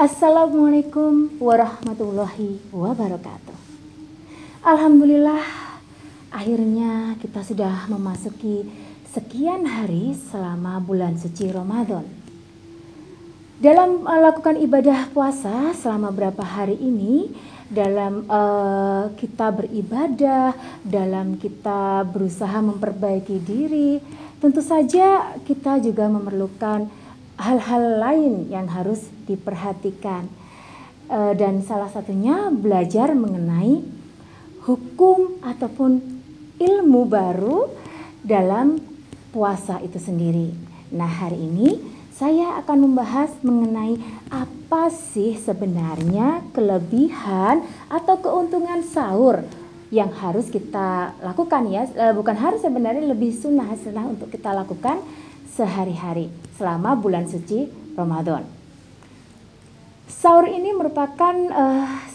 Assalamualaikum warahmatullahi wabarakatuh. Alhamdulillah, akhirnya kita sudah memasuki sekian hari selama bulan suci Ramadan. Dalam melakukan ibadah puasa selama berapa hari ini, dalam kita beribadah, dalam kita berusaha memperbaiki diri, tentu saja kita juga memerlukan hal-hal lain yang harus diperhatikan, dan salah satunya belajar mengenai hukum ataupun ilmu baru dalam puasa itu sendiri. Nah, hari ini saya akan membahas mengenai apa sih sebenarnya kelebihan atau keuntungan sahur yang harus kita lakukan ya, bukan harus, sebenarnya lebih sunnah untuk kita lakukan sehari-hari selama bulan suci Ramadan. Sahur ini merupakan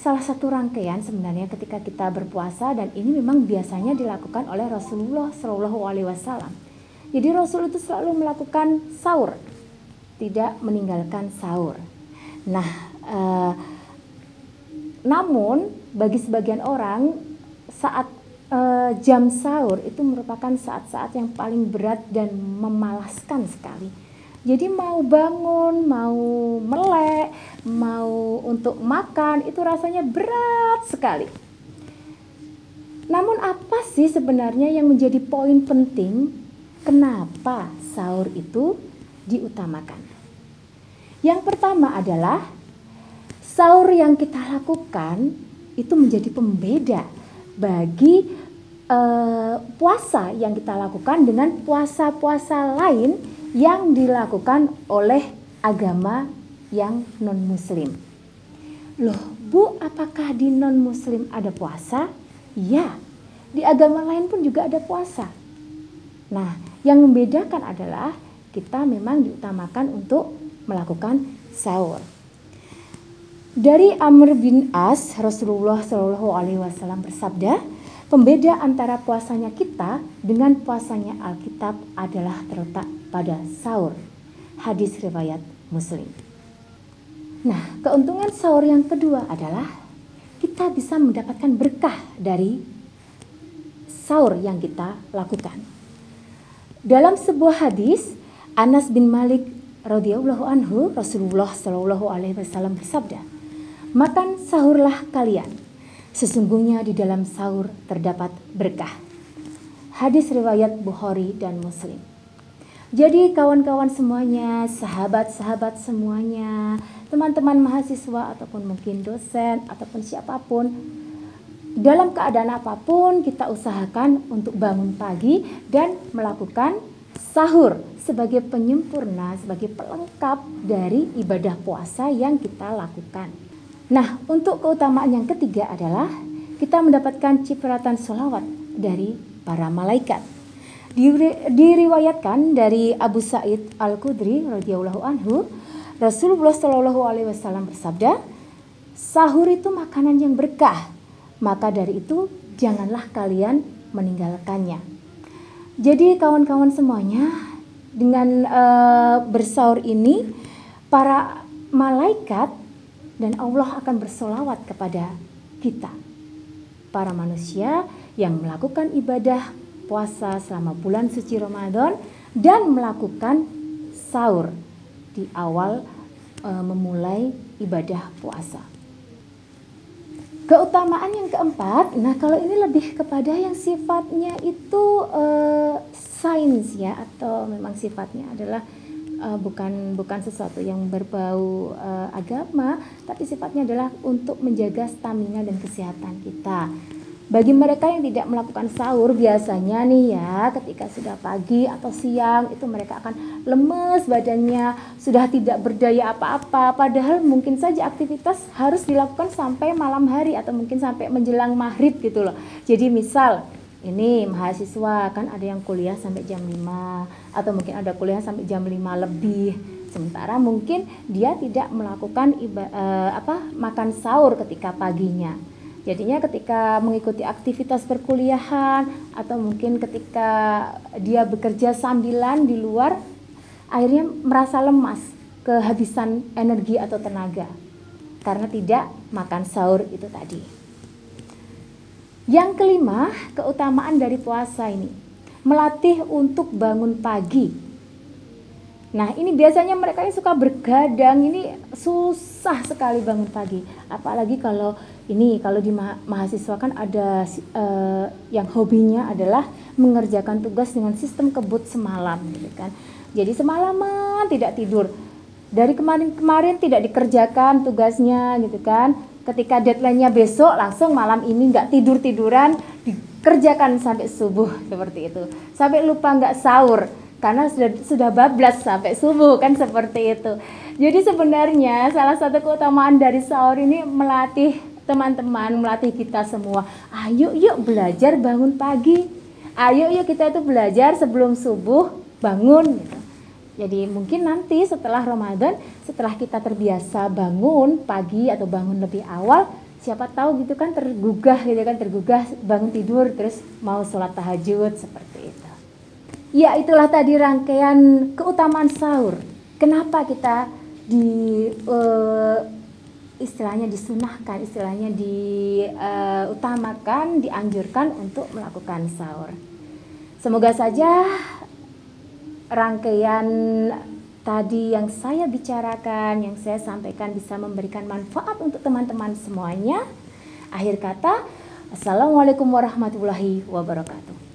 salah satu rangkaian sebenarnya ketika kita berpuasa, dan ini memang biasanya dilakukan oleh Rasulullah SAW. Jadi Rasul itu selalu melakukan sahur, tidak meninggalkan sahur. Nah, namun bagi sebagian orang saat jam sahur itu merupakan saat-saat yang paling berat dan memalaskan sekali. Jadi mau bangun, mau melek, mau untuk makan itu rasanya berat sekali. Namun apa sih sebenarnya yang menjadi poin penting kenapa sahur itu diutamakan? Yang pertama adalah sahur yang kita lakukan itu menjadi pembeda bagi puasa yang kita lakukan dengan puasa-puasa lain yang dilakukan oleh agama yang non-muslim. Loh Bu, apakah di non-muslim ada puasa? Ya, di agama lain pun juga ada puasa. Nah, yang membedakan adalah kita memang diutamakan untuk melakukan sahur. Dari Amr bin As, Rasulullah SAW bersabda, pembeda antara puasanya kita dengan puasanya Alkitab adalah terletak pada sahur. Hadis riwayat Muslim. Nah, keuntungan sahur yang kedua adalah kita bisa mendapatkan berkah dari sahur yang kita lakukan. Dalam sebuah hadis, Anas bin Malik radhiyallahu anhu, Rasulullah SAW bersabda, makan sahurlah kalian, sesungguhnya di dalam sahur terdapat berkah. Hadis riwayat Bukhari dan Muslim. Jadi kawan-kawan semuanya, sahabat-sahabat semuanya, teman-teman mahasiswa ataupun mungkin dosen ataupun siapapun, dalam keadaan apapun kita usahakan untuk bangun pagi dan melakukan sahur sebagai penyempurna, sebagai pelengkap dari ibadah puasa yang kita lakukan. Nah, untuk keutamaan yang ketiga adalah kita mendapatkan cipratan sholawat dari para malaikat. Diriwayatkan dari Abu Sa'id Al-Khudri radhiyallahu anhu, Rasulullah SAW bersabda, sahur itu makanan yang berkah, maka dari itu janganlah kalian meninggalkannya. Jadi kawan-kawan semuanya, dengan bersahur ini para malaikat dan Allah akan bersolawat kepada kita, para manusia yang melakukan ibadah puasa selama bulan suci Ramadan dan melakukan sahur di awal memulai ibadah puasa. Keutamaan yang keempat, nah kalau ini lebih kepada yang sifatnya itu sains ya, atau memang sifatnya adalah bukan sesuatu yang berbau agama, tapi sifatnya adalah untuk menjaga stamina dan kesehatan kita. Bagi mereka yang tidak melakukan sahur, biasanya nih ya, ketika sudah pagi atau siang itu mereka akan lemes badannya, sudah tidak berdaya apa-apa, padahal mungkin saja aktivitas harus dilakukan sampai malam hari atau mungkin sampai menjelang maghrib gitu loh. Jadi misal ini mahasiswa kan ada yang kuliah sampai jam 5 atau mungkin ada kuliah sampai jam 5 lebih. Sementara mungkin dia tidak melakukan makan sahur ketika paginya. Jadinya ketika mengikuti aktivitas perkuliahan atau mungkin ketika dia bekerja sambilan di luar, akhirnya merasa lemas, kehabisan energi atau tenaga. karena tidak makan sahur itu tadi. Yang kelima, keutamaan dari puasa ini, melatih untuk bangun pagi. Nah, ini biasanya mereka yang suka bergadang ini susah sekali bangun pagi. Apalagi kalau di mahasiswa kan ada yang hobinya adalah mengerjakan tugas dengan sistem kebut semalam gitu kan. Jadi semalaman tidak tidur. Dari kemarin tidak dikerjakan tugasnya gitu kan. Ketika deadline-nya besok langsung malam ini nggak tiduran dikerjakan sampai subuh seperti itu. Sampai lupa nggak sahur karena sudah bablas sampai subuh kan seperti itu. Jadi sebenarnya salah satu keutamaan dari sahur ini melatih teman-teman, melatih kita semua. Ayo yuk belajar bangun pagi. Ayo yuk kita itu belajar sebelum subuh bangun gitu. Jadi mungkin nanti setelah Ramadan, setelah kita terbiasa bangun pagi atau bangun lebih awal, siapa tahu gitu kan tergugah bangun tidur terus mau sholat tahajud seperti itu. Ya, itulah tadi rangkaian keutamaan sahur. Kenapa kita istilahnya disunahkan, istilahnya diutamakan, dianjurkan untuk melakukan sahur. Semoga saja rangkaian tadi yang saya bicarakan, yang saya sampaikan bisa memberikan manfaat untuk teman-teman semuanya. Akhir kata, Assalamualaikum warahmatullahi wabarakatuh.